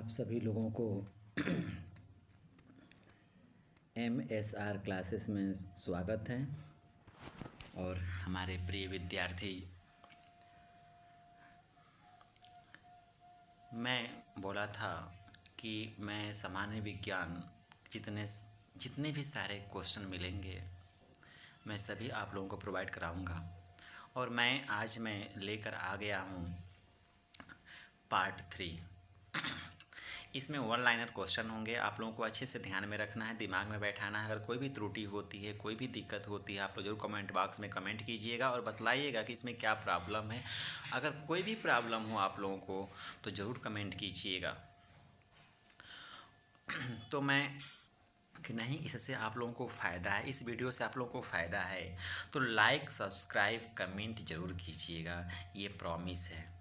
आप सभी लोगों को MSR क्लासेस में स्वागत है। और हमारे प्रिय विद्यार्थी, मैं बोला था कि मैं सामान्य विज्ञान जितने भी सारे क्वेश्चन मिलेंगे मैं सभी आप लोगों को प्रोवाइड कराऊंगा। और आज मैं लेकर आ गया हूँ पार्ट 3। इसमें वन लाइनर क्वेश्चन होंगे। आप लोगों को अच्छे से ध्यान में रखना है, दिमाग में बैठाना है। अगर कोई भी त्रुटि होती है, कोई भी दिक्कत होती है, आप लोग जरूर कमेंट बॉक्स में कमेंट कीजिएगा और बताइएगा कि इसमें क्या प्रॉब्लम है। अगर कोई भी प्रॉब्लम हो आप लोगों को तो ज़रूर कमेंट कीजिएगा। तो मैं कि नहीं, इससे आप लोगों को फ़ायदा है, इस वीडियो से आप लोगों को फ़ायदा है तो लाइक सब्सक्राइब कमेंट ज़रूर कीजिएगा। ये प्रॉमिस है,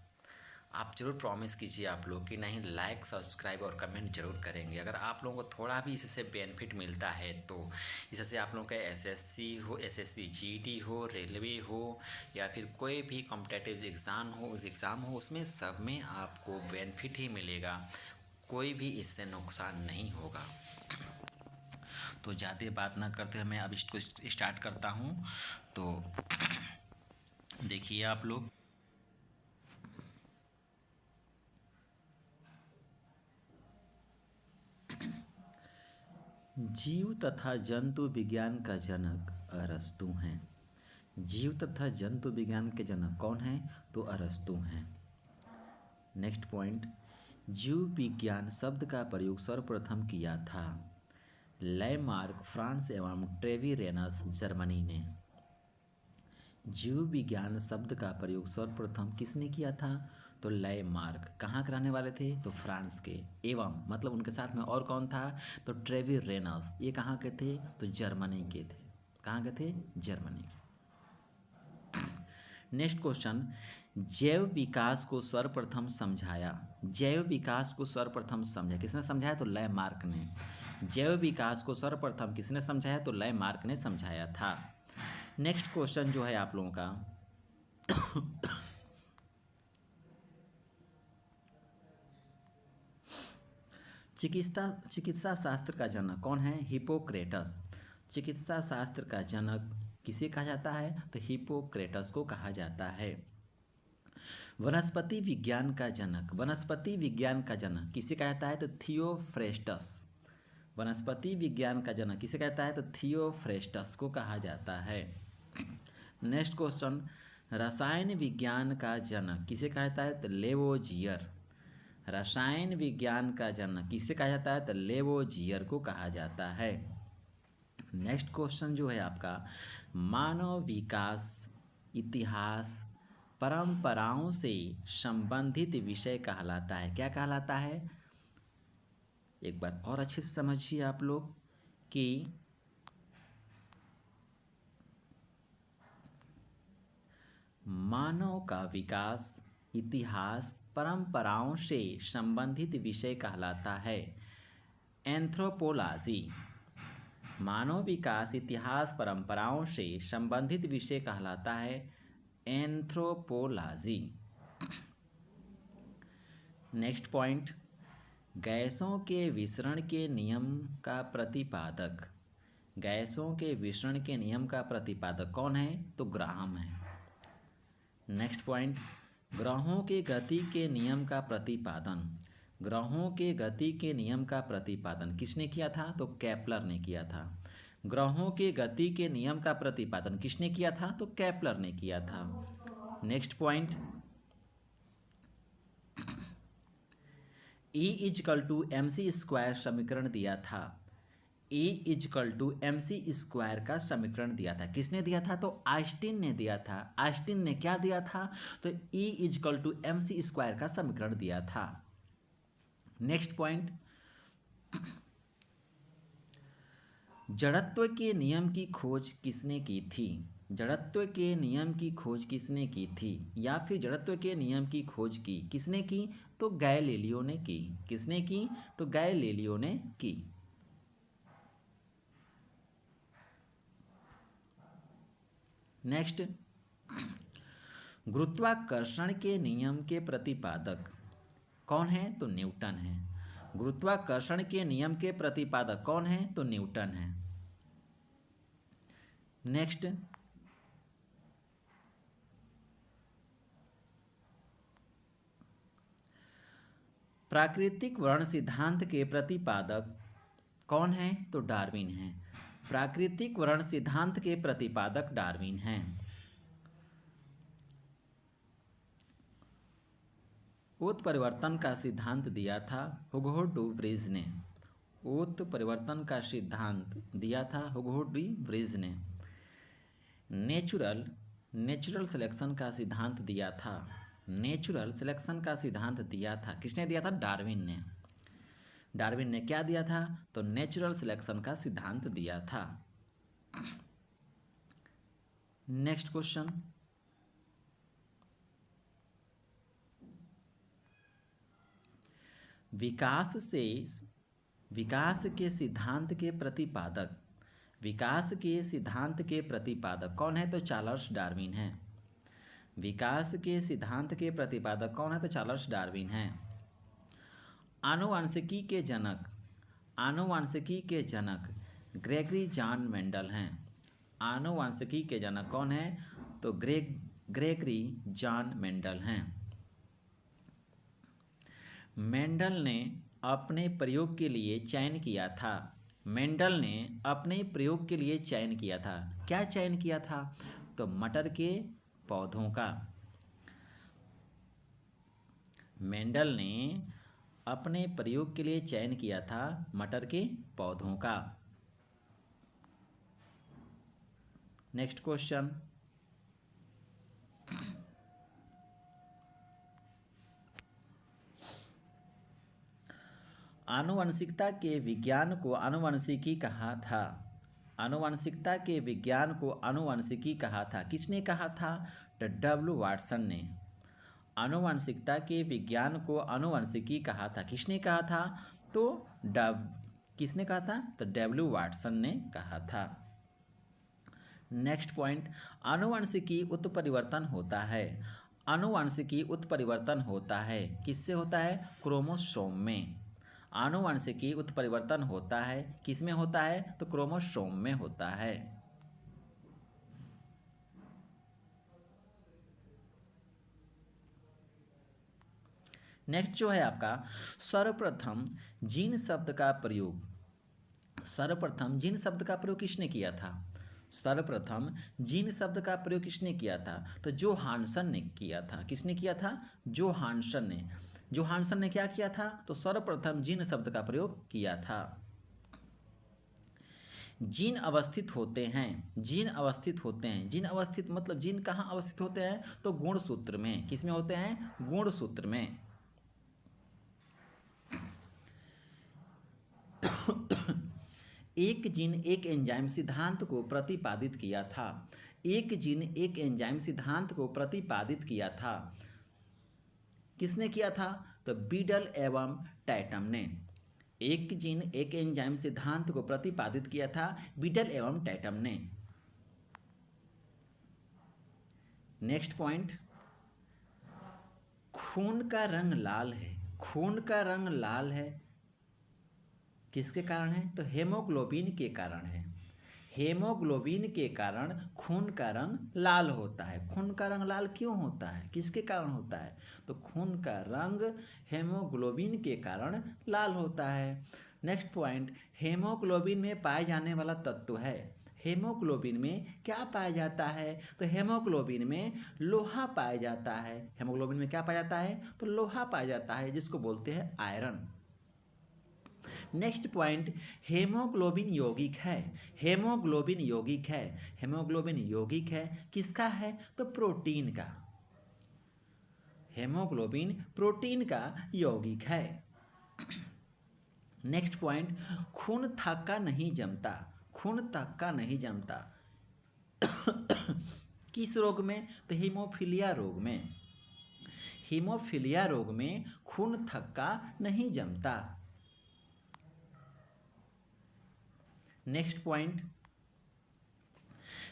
आप ज़रूर प्रॉमिस कीजिए आप लोग कि नहीं, लाइक सब्सक्राइब और कमेंट ज़रूर करेंगे। अगर आप लोगों को थोड़ा भी इससे बेनिफिट मिलता है तो इससे आप लोगों का एसएससी हो, एसएससी जीडी हो, रेलवे हो या फिर कोई भी कॉम्पिटिटिव एग्ज़ाम हो उसमें सब में आपको बेनिफिट ही मिलेगा, कोई भी इससे नुकसान नहीं होगा। तो ज़्यादा बात ना करते हुए मैं अब इसको स्टार्ट करता हूँ। तो देखिए आप लोग, जीव तथा जंतु विज्ञान का जनक अरस्तु हैं। जीव तथा जंतु विज्ञान के जनक कौन हैं? तो अरस्तु हैं। नेक्स्ट पॉइंट, जीव विज्ञान शब्द का प्रयोग सर्वप्रथम किया था लैमार्क फ्रांस एवं ट्रेविरेनस जर्मनी ने। जीव विज्ञान शब्द का प्रयोग सर्वप्रथम किसने किया था? तो लैमार्क। कहाँ के रहने वाले थे? तो फ्रांस के। एवं मतलब उनके साथ में और कौन था? तो ट्रेविरेनस। ये कहाँ के थे? तो जर्मनी के थे। कहाँ के थे? जर्मनी के। नेक्स्ट क्वेश्चन, जैव विकास को सर्वप्रथम समझाया। जैव विकास को सर्वप्रथम समझाया किसने समझाया? तो लैमार्क ने। जैव विकास को सर्वप्रथम किसने समझाया? तो लैमार्क ने समझाया था। नेक्स्ट क्वेश्चन जो है आप लोगों का, चिकित्सा शास्त्र का जनक कौन है? हिपोक्रेटस। चिकित्सा शास्त्र का जनक किसे कहा जाता है? तो हिपोक्रेटस को कहा जाता है। वनस्पति विज्ञान का जनक, वनस्पति विज्ञान का जनक किसे कहा जाता है? तो थियोफ्रेस्टस। वनस्पति विज्ञान का जनक किसे कहता है? तो थियोफ्रेस्टस को कहा जाता है। नेक्स्ट क्वेश्चन, रसायन विज्ञान का जनक किसे कहा जाता है? तो लेवोजियर। रसायन विज्ञान का जनक किसे कहा जाता है? तो लेवोजियर को कहा जाता है। नेक्स्ट क्वेश्चन जो है आपका, मानव विकास इतिहास परंपराओं से संबंधित विषय कहलाता है। क्या कहलाता है? एक बार और अच्छे से समझिए आप लोग कि मानव का विकास इतिहास परंपराओं से संबंधित विषय कहलाता है एंथ्रोपोलॉजी। मानव विकास इतिहास परंपराओं से संबंधित विषय कहलाता है एंथ्रोपोलॉजी। नेक्स्ट पॉइंट, गैसों के विसरण के नियम का प्रतिपादक। गैसों के विसरण के नियम का प्रतिपादक कौन है? तो ग्राहम है। नेक्स्ट पॉइंट, ग्रहों के गति के नियम का प्रतिपादन। ग्रहों के गति के नियम का प्रतिपादन किसने किया था? तो केपलर ने किया था। ग्रहों के गति के नियम का प्रतिपादन किसने किया था? तो केपलर ने किया था। नेक्स्ट पॉइंट, E=mc² समीकरण दिया था। E=mc² का समीकरण दिया था। किसने दिया था? तो आइंस्टीन ने दिया था। आइंस्टीन ने क्या दिया था? तो E=mc² का समीकरण दिया था। नेक्स्ट पॉइंट, जड़त्व के नियम की खोज किसने की थी? जड़त्व के नियम की खोज किसने की थी? या फिर जड़त्व के नियम की खोज की किसने की? तो गैलीलियो ने की। किसने की? तो गैलीलियो ने की। नेक्स्ट, गुरुत्वाकर्षण के नियम के प्रतिपादक कौन है? तो न्यूटन है। गुरुत्वाकर्षण के नियम के प्रतिपादक कौन है? तो न्यूटन है। नेक्स्ट, प्राकृतिक वर्ण सिद्धांत के प्रतिपादक कौन है? तो डार्विन है। प्राकृतिक वर्ण सिद्धांत के प्रतिपादक डार्विन हैं। उत्परिवर्तन का सिद्धांत दिया था हुगो डू व्रीज ने। उत्परिवर्तन का सिद्धांत दिया था हुगो डी व्रीज ने। नेचुरल सिलेक्शन का सिद्धांत दिया था। नेचुरल सिलेक्शन का सिद्धांत दिया था किसने दिया था? डार्विन ने। डार्विन ने क्या दिया था? तो नेचुरल सिलेक्शन का सिद्धांत दिया था। नेक्स्ट क्वेश्चन, विकास के सिद्धांत के प्रतिपादक, विकास के सिद्धांत के प्रतिपादक कौन है? तो चार्ल्स डार्विन है। विकास के सिद्धांत के प्रतिपादक कौन है? तो चार्ल्स डार्विन है। आनुवंशिकी के जनक ग्रेगरी जॉन मेंडल हैं। आनुवंशिकी के जनक कौन है? तो ग्रेगरी जॉन मेंडल हैं। मेंडल ने अपने प्रयोग के लिए चयन किया था। मेंडल ने अपने प्रयोग के लिए चयन किया था। क्या चयन किया था? तो मटर के पौधों का। मेंडल ने अपने प्रयोग के लिए चयन किया था मटर के पौधों का। नेक्स्ट क्वेश्चन, आनुवंशिकता के विज्ञान को आनुवंशिकी कहा था। आनुवंशिकता के विज्ञान को आनुवंशिकी कहा था। किसने कहा था? तो डब्ल्यू वाटसन ने। आनुवंशिकता के विज्ञान को आनुवंशिकी कहा था। किसने कहा था? तो किसने कहा था? तो डब्ल्यू वाटसन ने कहा था। नेक्स्ट पॉइंट, आनुवंशिकी उत्परिवर्तन होता है। आनुवंशिकी उत्परिवर्तन होता है किससे होता है? क्रोमोसोम में। आनुवंशिकी उत्परिवर्तन होता है किसमें होता है? तो क्रोमोसोम में होता है। नेक्स्ट जो है आपका, सर्वप्रथम जीन शब्द का प्रयोग किसने किया था? सर्वप्रथम जीन शब्द का प्रयोग किसने किया था? तो जोहानसन ने किया था। किसने किया था? जोहानसन ने। जोहानसन ने क्या किया था? तो सर्वप्रथम जीन शब्द का प्रयोग किया था। जीन अवस्थित होते हैं। जीन अवस्थित मतलब जीन कहाँ अवस्थित होते हैं? तो गुणसूत्र में। किसमें होते हैं? गुणसूत्र में। एक जीन एक एंजाइम सिद्धांत को प्रतिपादित किया था। एक जीन एक एंजाइम सिद्धांत को प्रतिपादित किया था। किसने किया था? तो बीडल एवं टैटम ने। एक जीन एक एंजाइम सिद्धांत को प्रतिपादित किया था बीडल एवं टैटम ने। नेक्स्ट पॉइंट, खून का रंग लाल है। खून का रंग लाल है किसके कारण है? तो हेमोग्लोबिन के कारण है। हेमोग्लोबिन के कारण खून का रंग लाल होता है। खून का रंग लाल क्यों होता है? किसके कारण होता है? तो खून का रंग हेमोग्लोबिन के कारण लाल होता है। नेक्स्ट पॉइंट, हेमोग्लोबिन में पाए जाने वाला तत्व है। हेमोग्लोबिन में क्या पाया जाता है? तो हेमोग्लोबिन में लोहा पाया जाता है। हेमोग्लोबिन में क्या पाया जाता है? तो लोहा पाया जाता है जिसको बोलते हैं आयरन। नेक्स्ट पॉइंट, हेमोग्लोबिन यौगिक है। हेमोग्लोबिन यौगिक है। हेमोग्लोबिन यौगिक है किसका है? तो प्रोटीन का। हेमोग्लोबिन प्रोटीन का यौगिक है। नेक्स्ट पॉइंट, खून थक्का नहीं जमता। खून थक्का नहीं जमता किस रोग में? तो हीमोफीलिया रोग में। हीमोफीलिया रोग में खून थक्का नहीं जमता। नेक्स्ट पॉइंट,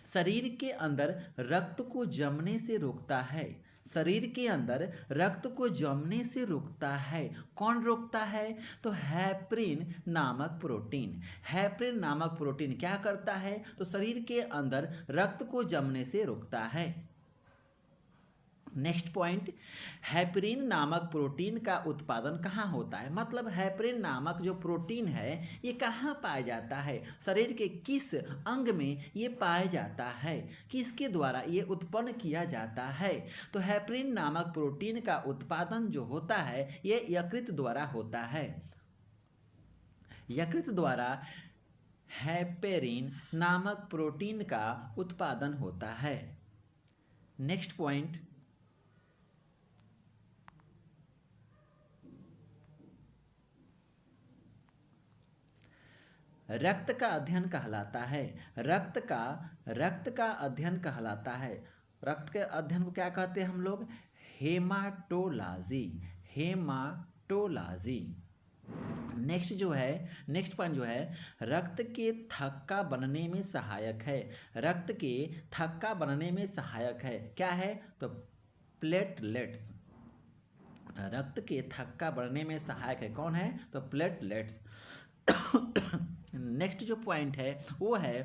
शरीर के अंदर रक्त को जमने से रोकता है। शरीर के अंदर रक्त को जमने से रोकता है। कौन रोकता है? तो हेपरिन नामक प्रोटीन। हेपरिन नामक प्रोटीन क्या करता है? तो शरीर के अंदर रक्त को जमने से रोकता है। नेक्स्ट पॉइंट, हेपरिन नामक प्रोटीन का उत्पादन कहाँ होता है? मतलब हेपरिन नामक जो प्रोटीन है ये कहाँ पाया जाता है? शरीर के किस अंग में ये पाया जाता है? किसके द्वारा ये उत्पन्न किया जाता है? तो हेपरिन नामक प्रोटीन का उत्पादन जो होता है ये यकृत द्वारा होता है। यकृत द्वारा हेपेरिन नामक प्रोटीन का उत्पादन होता है। नेक्स्ट पॉइंट, रक्त का अध्ययन कहलाता है। रक्त का अध्ययन कहलाता है। रक्त के अध्ययन को क्या कहते हैं हम लोग? हेमाटोलॉजी। हेमाटोलॉजी। नेक्स्ट पॉइंट जो है रक्त के थक्का बनने में सहायक है। रक्त के थक्का बनने में सहायक है क्या है? तो प्लेटलेट्स। रक्त के थक्का बनने में सहायक है कौन है? तो प्लेटलेट्स। नेक्स्ट जो पॉइंट है वो है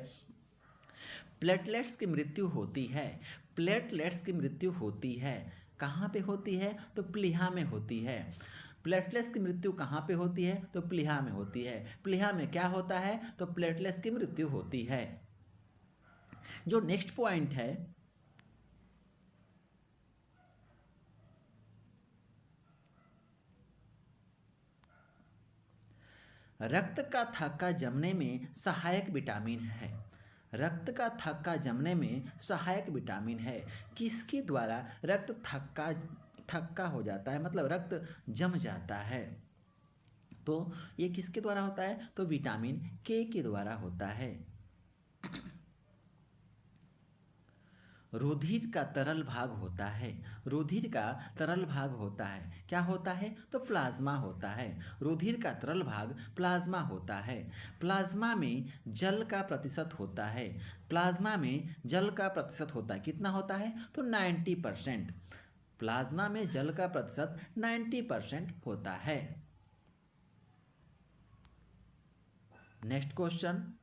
प्लेटलेट्स की मृत्यु होती है। प्लेटलेट्स की मृत्यु होती है कहाँ पे होती है? तो प्लीहा में होती है। प्लेटलेट्स की मृत्यु कहाँ पे होती है? तो प्लीहा में होती है। प्लीहा में क्या होता है? तो प्लेटलेट्स की मृत्यु होती है। जो नेक्स्ट पॉइंट है रक्त का थक्का जमने में सहायक विटामिन है। रक्त का थक्का जमने में सहायक विटामिन है। किसके द्वारा रक्त थक्का हो जाता है? मतलब रक्त जम जाता है। तो ये किसके द्वारा होता है? तो विटामिन के द्वारा होता है। रुधिर का तरल भाग होता है। रुधिर का तरल भाग होता है क्या होता है? तो प्लाज्मा होता है। रुधिर का तरल भाग प्लाज्मा होता है। प्लाज्मा में जल का प्रतिशत होता है। प्लाज्मा में जल का प्रतिशत होता है कितना होता है? तो 90%। प्लाज्मा में जल का प्रतिशत 90% होता है। नेक्स्ट क्वेश्चन,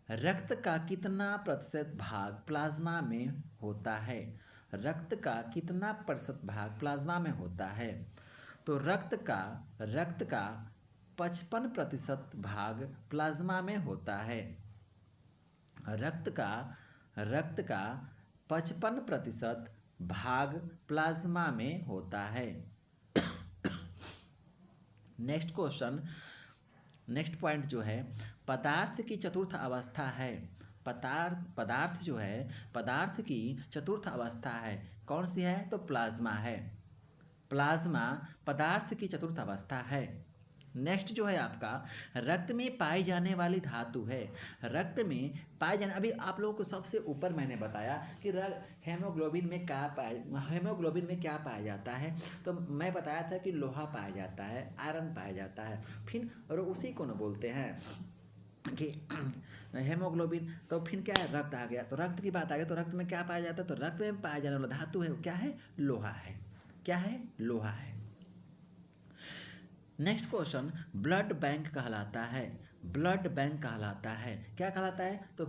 रक्त का कितना प्रतिशत भाग प्लाज्मा में होता है? रक्त का कितना प्रतिशत भाग प्लाज्मा में होता है? तो रक्त का 55% भाग प्लाज्मा में होता है। रक्त का 55% भाग प्लाज्मा में होता है। नेक्स्ट क्वेश्चन, नेक्स्ट पॉइंट जो है पदार्थ की चतुर्थ अवस्था है। पदार्थ की चतुर्थ अवस्था है कौन सी है? तो प्लाज्मा है। प्लाज्मा पदार्थ की चतुर्थ अवस्था है। नेक्स्ट जो है आपका रक्त में पाई जाने वाली धातु है। रक्त में पाए जाने, अभी आप लोगों को सबसे ऊपर मैंने बताया कि हेमोग्लोबिन में क्या पाया जाता है? तो मैं बताया था कि लोहा पाया जाता है, आयरन पाया जाता है। फिर और उसी को न बोलते हैं कि हेमोग्लोबिन, तो फिर क्या है? रक्त आ गया, तो रक्त की बात आ गई तो रक्त में क्या पाया जाता है? तो रक्त में पाया जाने वाला धातु है वो क्या है? लोहा है। क्या है? लोहा है। नेक्स्ट क्वेश्चन, ब्लड बैंक कहलाता है। ब्लड बैंक कहलाता है क्या कहलाता है? तो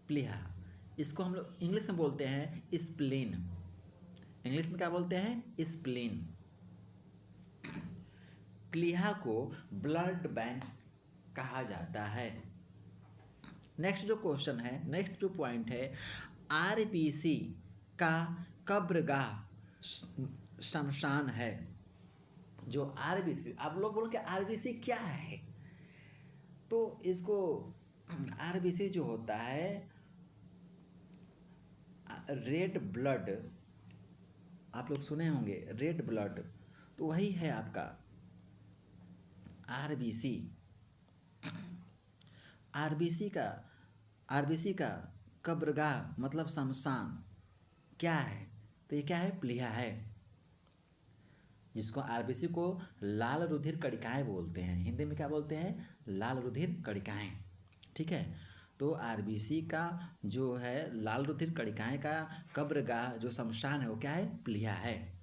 प्लीहा। इसको हम लोग इंग्लिश में बोलते हैं स्प्लीन। इंग्लिश में क्या बोलते हैं? स्प्लीन। प्लीहा को ब्लड बैंक कहा जाता है। नेक्स्ट जो क्वेश्चन है, नेक्स्ट जो पॉइंट है, आरबीसी का कब्रगाह शमशान है। जो आरबीसी, आप लोग बोलो कि आरबीसी क्या है? तो इसको आरबीसी जो होता है रेड ब्लड, आप लोग सुने होंगे रेड ब्लड, तो वही है आपका आरबीसी। आरबीसी का कब्रगाह मतलब शमशान क्या है? तो ये क्या है? प्लीहा है। जिसको आरबीसी को लाल रुधिर कणिकाएं बोलते हैं, हिंदी में क्या बोलते हैं, लाल रुधिर कणिकाएं। ठीक है, तो आरबीसी का जो है लाल रुधिर कणिकाएं का कब्रगाह जो शमशान है वो क्या है, प्लीहा है।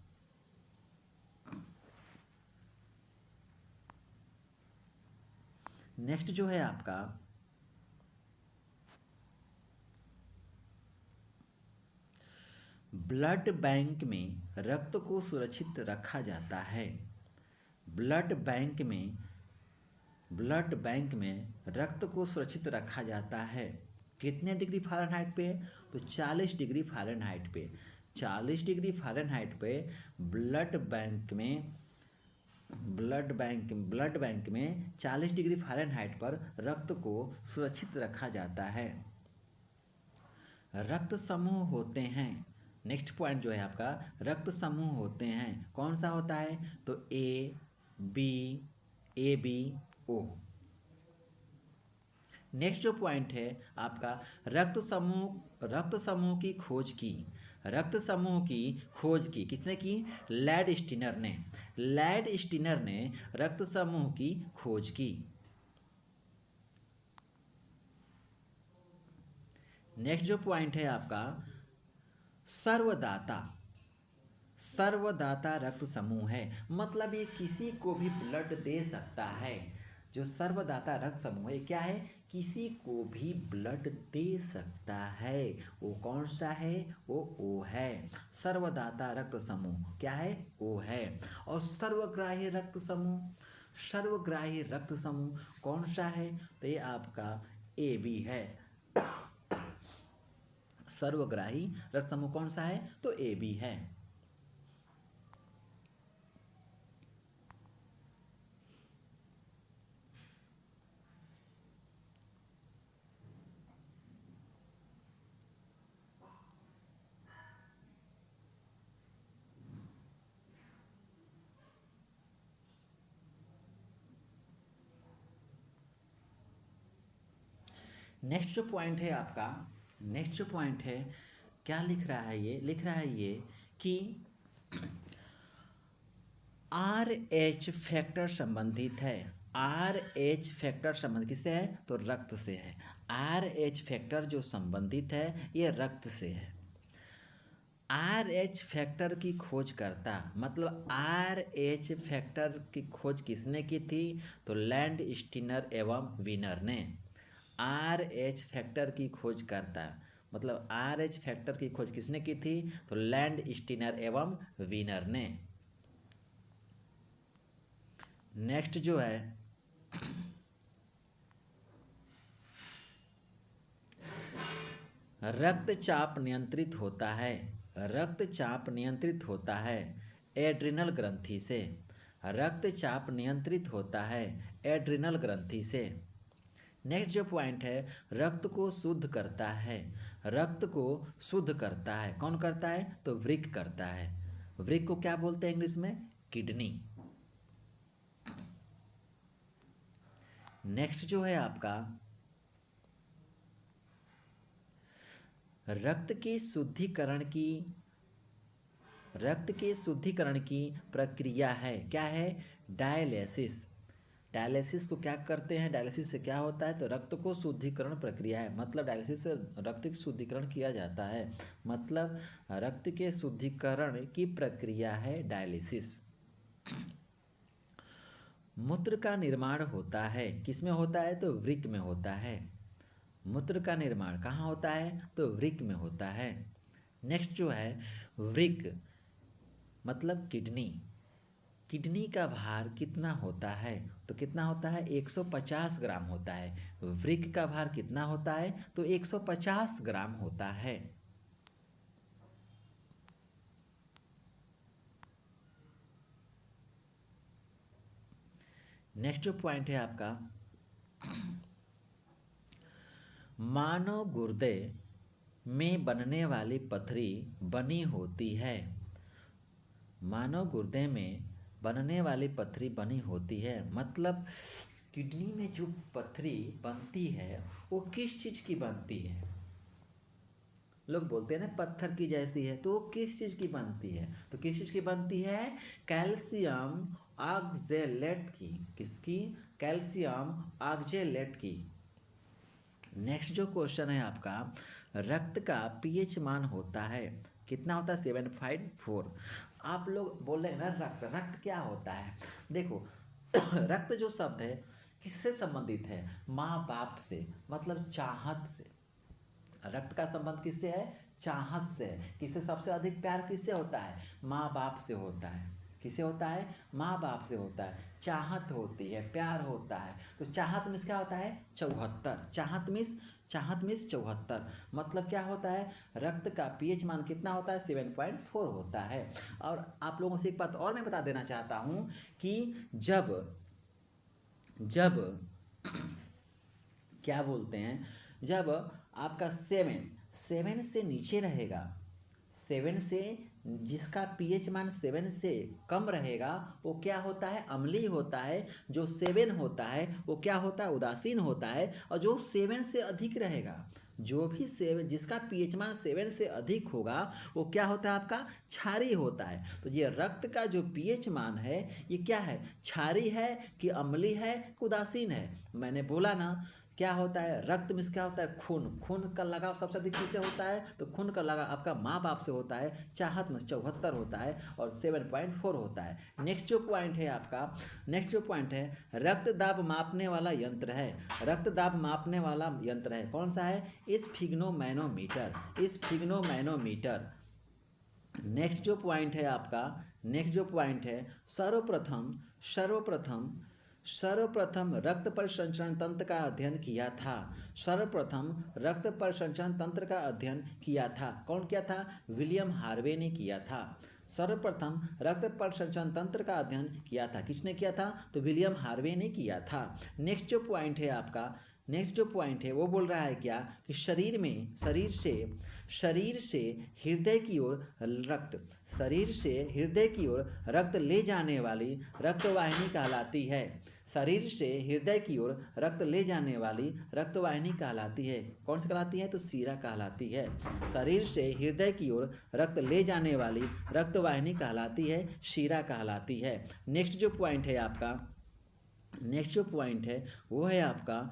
नेक्स्ट जो है आपका ब्लड बैंक में रक्त को सुरक्षित रखा जाता है। ब्लड बैंक में रक्त को सुरक्षित रखा जाता है कितने डिग्री फ़ारेनहाइट पे, तो 40 डिग्री फ़ारेनहाइट पे। 40 डिग्री फ़ारेनहाइट पे ब्लड बैंक में 40 डिग्री फ़ारेनहाइट पर रक्त को सुरक्षित रखा जाता है। रक्त समूह होते हैं, नेक्स्ट पॉइंट जो है आपका, रक्त समूह होते हैं, कौन सा होता है, तो ए बी ओ। नेक्स्ट जो पॉइंट है आपका, रक्त समूह की खोज की। रक्त समूह की खोज की किसने की, लैडस्टीनर ने रक्त समूह की खोज की। नेक्स्ट जो पॉइंट है आपका, सर्वदाता रक्त समूह है, मतलब ये किसी को भी ब्लड दे सकता है। जो सर्वदाता रक्त समूह है क्या है, किसी को भी ब्लड दे सकता है। वो कौन सा है, वो ओ है। सर्वदाता रक्त समूह क्या है, ओ है। और सर्वग्राही रक्त समूह कौन सा है, तो ये आपका ए बी है। सर्वग्राही रक्त समूह कौन सा है, तो ए बी है। नेक्स्ट जो पॉइंट है आपका, नेक्स्ट जो पॉइंट है क्या लिख रहा है ये, लिख रहा है ये कि आर एच फैक्टर संबंधित है। आर एच फैक्टर संबंधित किससे है, तो रक्त से है। आर एच फैक्टर जो संबंधित है ये रक्त से है। आर एच फैक्टर की खोज करता, मतलब आर एच फैक्टर की खोज किसने की थी, तो लैंडस्टीनर एवं वीनर ने। आर एच फैक्टर की खोज करता, मतलब आर एच फैक्टर की खोज किसने की थी, तो लैंडस्टीनर एवं वीनर ने। नेक्स्ट जो है रक्तचाप नियंत्रित होता है, रक्तचाप नियंत्रित होता है एड्रिनल ग्रंथि से। रक्तचाप नियंत्रित होता है एड्रिनल ग्रंथि से। नेक्स्ट जो पॉइंट है, रक्त को शुद्ध करता है। रक्त को शुद्ध करता है, कौन करता है, तो वृक्क करता है। वृक्क को क्या बोलते हैं इंग्लिश में, किडनी। नेक्स्ट जो है आपका, रक्त के शुद्धिकरण की प्रक्रिया है, क्या है, डायलिसिस। डायलिसिस को क्या करते हैं, डायलिसिस से क्या होता है, तो रक्त को शुद्धिकरण प्रक्रिया है, मतलब डायलिसिस से रक्त की शुद्धिकरण किया जाता है, मतलब रक्त के शुद्धिकरण की प्रक्रिया है डायलिसिस। मूत्र का निर्माण होता है, किसमें होता है, तो वृक्क में होता है। मूत्र का निर्माण कहाँ होता है, तो वृक्क में होता है। नेक्स्ट जो है वृक्क मतलब किडनी। किडनी का भार कितना होता है, तो कितना होता है, 150 ग्राम होता है। वृक्क का भार कितना होता है, तो 150 ग्राम होता है। नेक्स्ट जो पॉइंट है आपका, मानव गुर्दे में बनने वाली पथरी बनी होती है। मानव गुर्दे में बनने वाली पथरी बनी होती है, मतलब किडनी में जो पथरी बनती है वो किस चीज़ की बनती है, लोग बोलते हैं ना पत्थर की जैसी है, तो वो किस चीज़ की बनती है? तो किस चीज़ की बनती है? कैल्शियम ऑक्जेलेट की। किसकी? कैल्शियम ऑक्जेलेट की। नेक्स्ट जो क्वेश्चन है आपका, रक्त का पीएच मान होता है कितना होता है? 7.4। आप लोग बोल रहे हैं ना रक्त, रक्त क्या होता है? देखो रक्त जो शब्द है किससे संबंधित है? माँ बाप से, मतलब चाहत से। रक्त का संबंध किससे है? चाहत से है। किससे सबसे अधिक प्यार किससे होता है? माँ बाप से होता है। किससे होता है? माँ बाप से होता है। चाहत होती है, प्यार होता है। तो चाहत मिस क्या होता है? 74। चाहत मिस 74। मतलब क्या होता है? रक्त का पीएच मान कितना होता है? 7.4 होता है। और आप लोगों से एक बात और मैं बता देना चाहता हूँ कि जब जब क्या बोलते हैं, जब आपका 7 से नीचे रहेगा, 7 से, जिसका पीएच मान 7 से कम रहेगा वो क्या होता है? अम्लीय होता है। जो 7 होता है वो क्या होता है? उदासीन होता है। और जो 7 से अधिक रहेगा, जो भी 7, जिसका पीएच मान 7 से अधिक होगा वो क्या होता है? आपका क्षारीय होता है। तो ये रक्त का जो पीएच मान है ये क्या है? क्षारीय है कि अम्लीय है कि उदासीन है? मैंने बोला ना क्या होता है? रक्त में क्या होता है? खून। खून का लगाव सबसे अधिक किससे होता है? तो खून का लगाव आपका माँ बाप से होता है। चाहत में 74 होता है और 7.4 होता है। नेक्स्ट जो पॉइंट है आपका, नेक्स्ट जो पॉइंट है, रक्त दाब मापने वाला यंत्र है। रक्त दाब मापने वाला यंत्र है, कौन सा है? स्फिग्नोमैनोमीटर। नेक्स्ट जो पॉइंट है आपका, नेक्स्ट जो पॉइंट है, सर्वप्रथम सर्वप्रथम सर्वप्रथम रक्त परिसंचरण तंत्र का अध्ययन किया था। सर्वप्रथम रक्त परिसंचरण तंत्र का अध्ययन किया था, कौन किया था? विलियम हार्वे ने किया था। सर्वप्रथम रक्त परिसंचरण तंत्र का अध्ययन किया था, किसने किया था? तो विलियम हार्वे ने किया था। नेक्स्ट जो पॉइंट है आपका, नेक्स्ट जो पॉइंट है वो बोल रहा है क्या कि शरीर से हृदय की ओर रक्त, शरीर से हृदय की ओर रक्त ले जाने वाली रक्तवाहिनी कहलाती है। शरीर से हृदय की ओर रक्त ले जाने वाली रक्तवाहिनी कहलाती है, कौन सी कहलाती है? तो सीरा कहलाती है। शरीर से हृदय की ओर रक्त ले जाने वाली रक्तवाहिनी कहलाती है, शीरा कहलाती है। नेक्स्ट जो पॉइंट है आपका, नेक्स्ट जो पॉइंट है वो है आपका,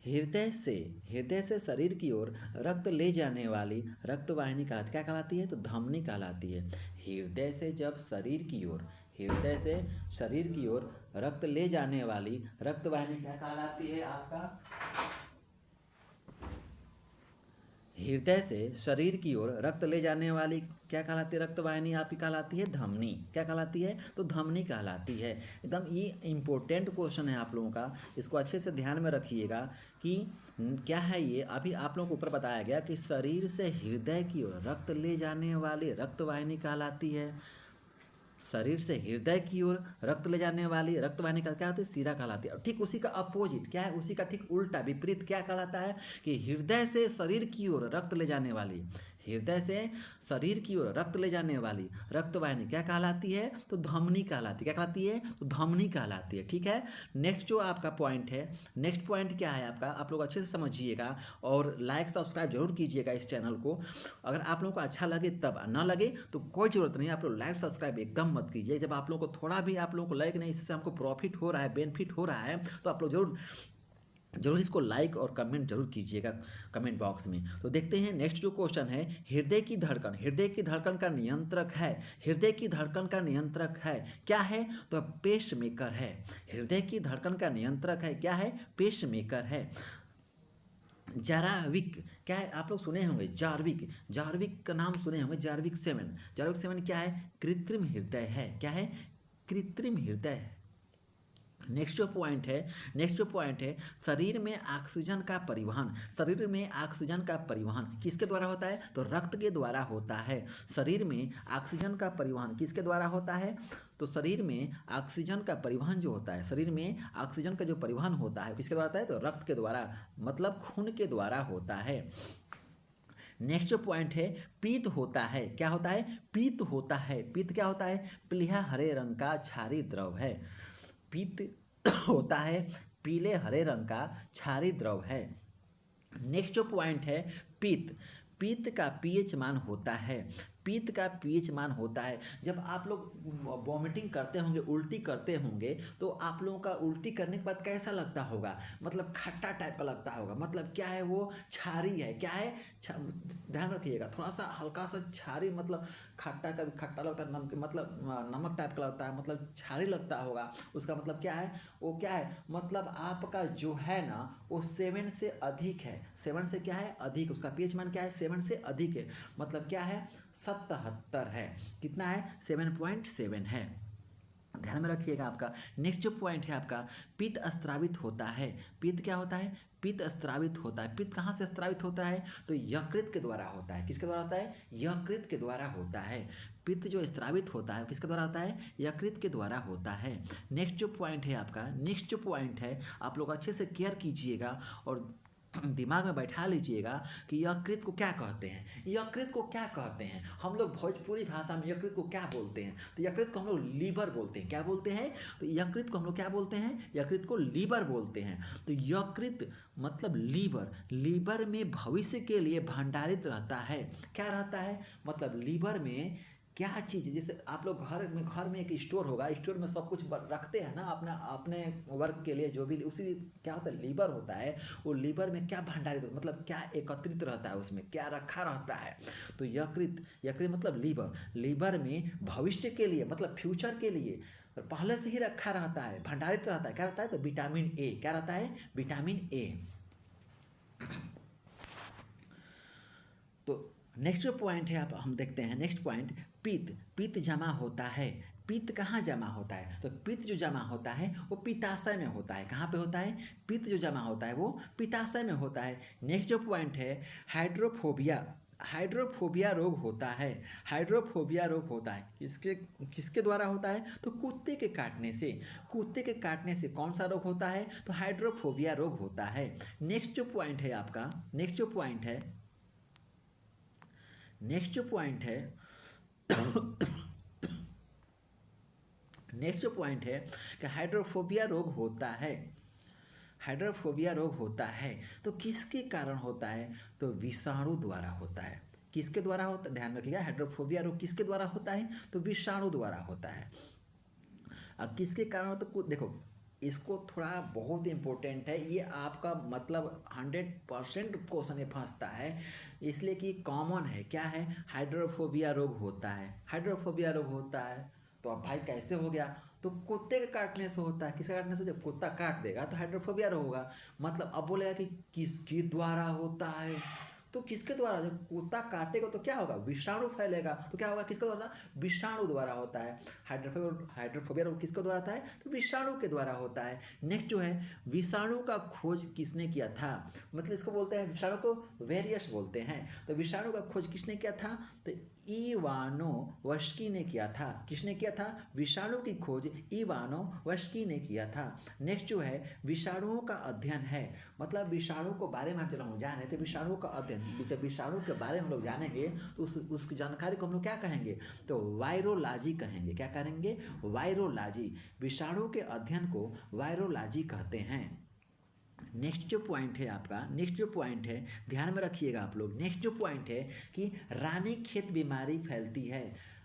हृदय से शरीर की ओर रक्त ले जाने वाली रक्तवाहिनी क्या कहलाती है? तो धमनी कहलाती है। हृदय से जब शरीर की ओर, हृदय से शरीर की ओर रक्त ले जाने वाली रक्तवाहिनी क्या कहलाती है आपका? हृदय से शरीर की ओर रक्त ले जाने वाली क्या कहलाती है? रक्तवाहिनी आपकी कहलाती है धमनी। क्या कहलाती है? तो धमनी कहलाती है। एकदम ये इम्पोर्टेंट क्वेश्चन है आप लोगों का, इसको अच्छे से ध्यान में रखिएगा कि क्या है ये। अभी आप लोगों को ऊपर बताया गया कि शरीर से हृदय की ओर रक्त ले जाने वाली रक्तवाहिनी कहलाती है, शरीर से हृदय की ओर रक्त ले जाने वाली रक्तवाहिनी का क्या होती है? सीरा कहलाती है। और ठीक उसी का अपोजिट क्या है? उसी का ठीक उल्टा विपरीत क्या कहलाता है? कि हृदय से शरीर की ओर रक्त ले जाने वाली, हृदय से शरीर की ओर रक्त ले जाने वाली रक्तवाहिनी क्या कहलाती है? तो धमनी कहलाती है। क्या कहलाती है? तो धमनी कहलाती है। ठीक है। नेक्स्ट जो आपका पॉइंट है, नेक्स्ट पॉइंट क्या है आपका, आप लोग अच्छे से समझिएगा और लाइक सब्सक्राइब जरूर कीजिएगा इस चैनल को। अगर आप लोगों को अच्छा लगे तब, ना लगे तो कोई ज़रूरत नहीं, आप लोग लाइक सब्सक्राइब एकदम मत कीजिए। जब आप लोगों को थोड़ा भी आप लोगों को लाइक नहीं, इससे हमको प्रॉफिट हो रहा है, बेनिफिट हो रहा है, तो आप लोग जरूर इसको लाइक और कमेंट जरूर कीजिएगा कमेंट बॉक्स में। तो देखते हैं नेक्स्ट जो क्वेश्चन है, हृदय की धड़कन, हृदय की धड़कन का नियंत्रक है, हृदय की धड़कन का नियंत्रक है क्या है? तो पेस मेकर है। हृदय की धड़कन का नियंत्रक है क्या है? पेस मेकर है। जारविक क्या है? आप लोग सुने होंगे जारविक, जारविक का नाम सुने होंगे। जारविक 7, जारविक 7 क्या है? कृत्रिम हृदय है। क्या है? कृत्रिम हृदय। नेक्स्ट जो पॉइंट है, नेक्स्ट जो पॉइंट है, शरीर में ऑक्सीजन का परिवहन, शरीर में ऑक्सीजन का परिवहन किसके द्वारा होता है? तो रक्त के द्वारा होता है। शरीर में ऑक्सीजन का परिवहन किसके द्वारा होता है? तो शरीर में ऑक्सीजन का परिवहन जो होता है, शरीर में ऑक्सीजन का जो परिवहन होता है किसके द्वारा होता है? तो रक्त के द्वारा, मतलब खून के द्वारा होता है। नेक्स्ट जो पॉइंट है, पीत होता है। क्या होता है? पीत होता है। पीत क्या होता है? पीला हरे रंग का क्षारीय द्रव है। पीत होता है, पीले हरे रंग का क्षारीय द्रव है। नेक्स्ट जो पॉइंट है, पित्त, पित्त का पीएच मान होता है, पित्त का पीएच मान होता है। जब आप लोग वॉमिटिंग करते होंगे, उल्टी करते होंगे, तो आप लोगों का उल्टी करने के बाद कैसा लगता होगा? मतलब खट्टा टाइप का लगता होगा। मतलब क्या है वो? क्षारी है। क्या है? ध्यान रखिएगा, थोड़ा सा हल्का सा क्षारी, मतलब खट्टा का भी खट्टा लगता है, नमक मतलब नमक टाइप का लगता है, मतलब क्षारी लगता होगा। उसका मतलब क्या है? वो क्या है? मतलब आपका जो है ना वो 7 से अधिक है। 7 से क्या है? अधिक। उसका पीएच मान क्या है? 7 से अधिक है। मतलब क्या है? 77 है। कितना है? 7.7 है। ध्यान में रखिएगा। आपका नेक्स्ट जो पॉइंट है आपका, पित्त स्त्रावित होता है। पित्त क्या होता है? पित्त स्त्रावित होता है। पित्त कहाँ से स्त्रावित होता है? तो यकृत के द्वारा होता है। किसके द्वारा होता है? यकृत के द्वारा होता है। पित्त जो स्त्रावित होता है किसके द्वारा होता है? यकृत के द्वारा होता है। नेक्स्ट जो पॉइंट है आपका, नेक्स्ट जो पॉइंट है, आप लोग अच्छे से केयर कीजिएगा और दिमाग में बैठा लीजिएगा कि यकृत को क्या कहते हैं। यकृत को क्या कहते हैं? हम लोग भोजपुरी भाषा में यकृत को क्या बोलते हैं? तो यकृत को हम लोग लीवर बोलते हैं। क्या बोलते हैं? तो यकृत को हम लोग क्या बोलते हैं? यकृत को लीवर बोलते हैं। तो यकृत मतलब लीवर, लीवर में भविष्य के लिए भंडारित रहता है। क्या रहता है? मतलब लीवर में क्या चीज़, जैसे आप लोग घर में एक स्टोर होगा, स्टोर में सब कुछ रखते हैं ना अपना अपने वर्क के लिए, जो भी, उसी क्या होता है? लीवर होता है। वो लीवर में क्या भंडारित होता है, मतलब क्या एकत्रित रहता है, उसमें क्या रखा रहता है? तो यकृत, यकृत मतलब लीवर, लीवर में भविष्य के लिए मतलब फ्यूचर के लिए पहले से ही रखा रहता है, भंडारित रहता है। क्या रहता है? तो विटामिन ए। क्या रहता है? Vitamin A. तो नेक्स्ट जो पॉइंट है आप हम देखते हैं, नेक्स्ट पॉइंट, पित्त। पित्त जमा होता है। पित्त कहाँ जमा होता है? तो पित्त जो जमा होता है वो पित्ताशय में होता है। कहाँ पे होता है? पित्त जो जमा होता है वो पित्ताशय में होता है। नेक्स्ट जो पॉइंट है, हाइड्रोफोबिया। हाइड्रोफोबिया रोग होता है। हाइड्रोफोबिया रोग होता है किसके किसके द्वारा होता है? तो कुत्ते के काटने से। कुत्ते के काटने से कौन सा रोग होता है? तो हाइड्रोफोबिया रोग होता है। नेक्स्ट जो पॉइंट है आपका, नेक्स्ट जो पॉइंट है, नेक्स्ट जो पॉइंट है नेक्स्ट जो पॉइंट है कि हाइड्रोफोबिया रोग होता है। हाइड्रोफोबिया रोग होता है तो किसके कारण होता है? तो विषाणु द्वारा होता है। किसके द्वारा होता है? ध्यान रखिएगा, हाइड्रोफोबिया रोग किसके द्वारा होता है? तो विषाणु द्वारा होता है। अब किसके कारण? तो देखो, इसको थोड़ा बहुत इंपॉर्टेंट है ये, आपका मतलब 100% क्वेश्चन में फंसता है, इसलिए कि कॉमन है। क्या है? हाइड्रोफोबिया रोग होता है। हाइड्रोफोबिया रोग होता है तो अब भाई कैसे हो गया? तो कुत्ते के काटने से होता है। किसके काटने से? जब कुत्ता काट देगा तो हाइड्रोफोबिया रोग होगा। मतलब अब बोलेगा कि किसके द्वारा होता है? तो किसके द्वारा? जब कुत्ता काटेगा तो क्या होगा? विषाणु फैलेगा। तो क्या होगा? किसके द्वारा? विषाणु द्वारा होता है। हाइड्रोफोबिया रोग किसके द्वारा होता है? तो विषाणु के द्वारा होता है। नेक्स्ट जो है, विषाणु का खोज किसने किया था? मतलब इसको बोलते हैं, विषाणु को वेरियस बोलते हैं। तो विषाणु का खोज किसने किया था? तो इवानोव्स्की ने किया था। किसने किया था? विषाणु की खोज इवानोव्स्की ने किया था। नेक्स्ट जो है, विषाणुओं का अध्ययन है। मतलब विषाणु को बारे में हम चलो जाने तो विषाणु का अध्ययन, जब विषाणु के बारे में हम लोग जानेंगे तो उसकी जानकारी को हम लोग क्या कहेंगे? तो वायरोलॉजी कहेंगे। क्या करेंगे? वायरोलॉजी। विषाणु के अध्ययन को वायरोलॉजी कहते हैं। नेक्स्ट जो पॉइंट है आपका, नेक्स्ट जो पॉइंट है, ध्यान में रखिएगा आप लोग। नेक्स्ट जो पॉइंट है कि रानीखेत बीमारी फैलती है।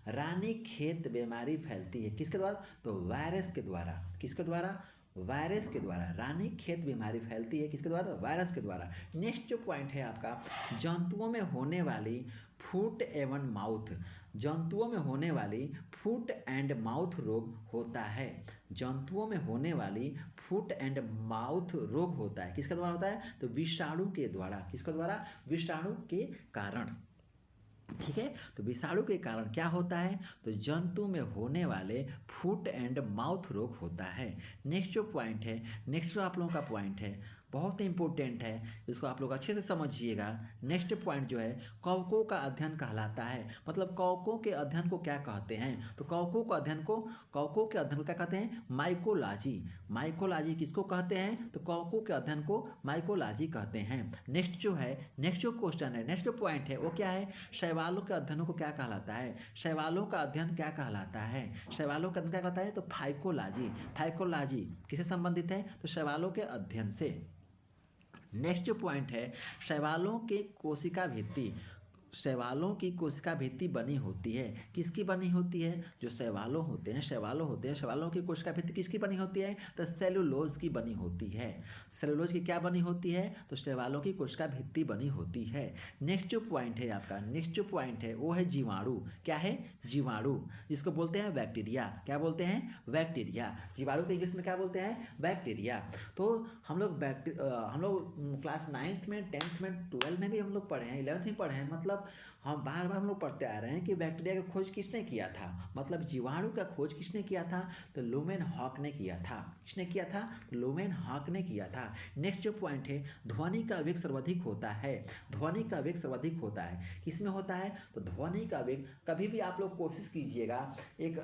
रानीखेत बीमारी फैलती है किसके द्वारा? तो वायरस के द्वारा। किसके द्वारा? वायरस के द्वारा। रानीखेत बीमारी फैलती है किसके द्वारा? वायरस के द्वारा। नेक्स्ट जो पॉइंट है आपका, जंतुओं में होने वाली फुट एवं माउथ। जंतुओं में होने वाली फुट एंड माउथ रोग होता है। जंतुओं में होने वाली फुट एंड माउथ रोग होता है। किसके द्वारा होता है? तो विषाणु के द्वारा। किसके द्वारा? विषाणु के कारण। ठीक है, तो विषाणु के कारण क्या होता है? तो जंतु में होने वाले फुट एंड माउथ रोग होता है। नेक्स्ट जो पॉइंट है, नेक्स्ट जो आप लोगों का पॉइंट है बहुत इंपॉर्टेंट है, इसको आप लोग अच्छे से समझिएगा। नेक्स्ट पॉइंट जो है, कवकों का अध्ययन कहलाता है। मतलब कवकों के अध्ययन को क्या कहते हैं? तो कवकों के अध्ययन को क्या कहते हैं? माइकोलॉजी। माइकोलॉजी किसको कहते हैं? तो कवकों के अध्ययन को माइकोलॉजी कहते हैं। नेक्स्ट जो है, नेक्स्ट जो क्वेश्चन है, नेक्स्ट जो पॉइंट है वो क्या है? शैवालों के अध्ययनों को क्या कहलाता है? शैवालों का अध्ययन क्या कहलाता है? शैवालों का अध्ययन क्या कहलाता है? तो फाइकोलॉजी। फाइकोलॉजी किससे संबंधित है? तो शैवालों के अध्ययन से। नेक्स्ट जो पॉइंट है, शैवालों के कोशिका भित्ति। शैवालों की कोशिका भित्ति बनी होती है। किसकी बनी होती है? जो शैवालों होते हैं, शैवालों की कोशिका भित्ति किसकी बनी होती है? तो सेलुलोज की बनी होती है। सेलुलोज की क्या बनी होती है? तो शैवालों की कोशिका भित्ति बनी होती है। नेक्स्ट जो पॉइंट है आपका, नेक्स्ट जो पॉइंट है वो है जीवाणु। क्या है? जीवाणु, जिसको बोलते हैं बैक्टीरिया। क्या बोलते हैं? बैक्टीरिया। जीवाणु को इंग्लिश में क्या बोलते हैं? बैक्टीरिया। तो हम लोग क्लास 9th में, 10th में, 12 में भी हम लोग पढ़े हैं, 11th में पढ़े हैं। मतलब हम बार बार हम लोग पढ़ते आ रहे हैं कि बैक्टीरिया का खोज किसने किया था। मतलब जीवाणु का खोज किसने किया था? तो लूमेनहॉक ने किया था। किसने किया था? तो लूमेनहॉक ने किया था। नेक्स्ट जो पॉइंट है, ध्वनि का वेग सर्वाधिक होता है। ध्वनि का वेग सर्वाधिक होता है। किसमें होता है? तो ध्वनि का वेग, कभी भी आप लोग कोशिश कीजिएगा, एक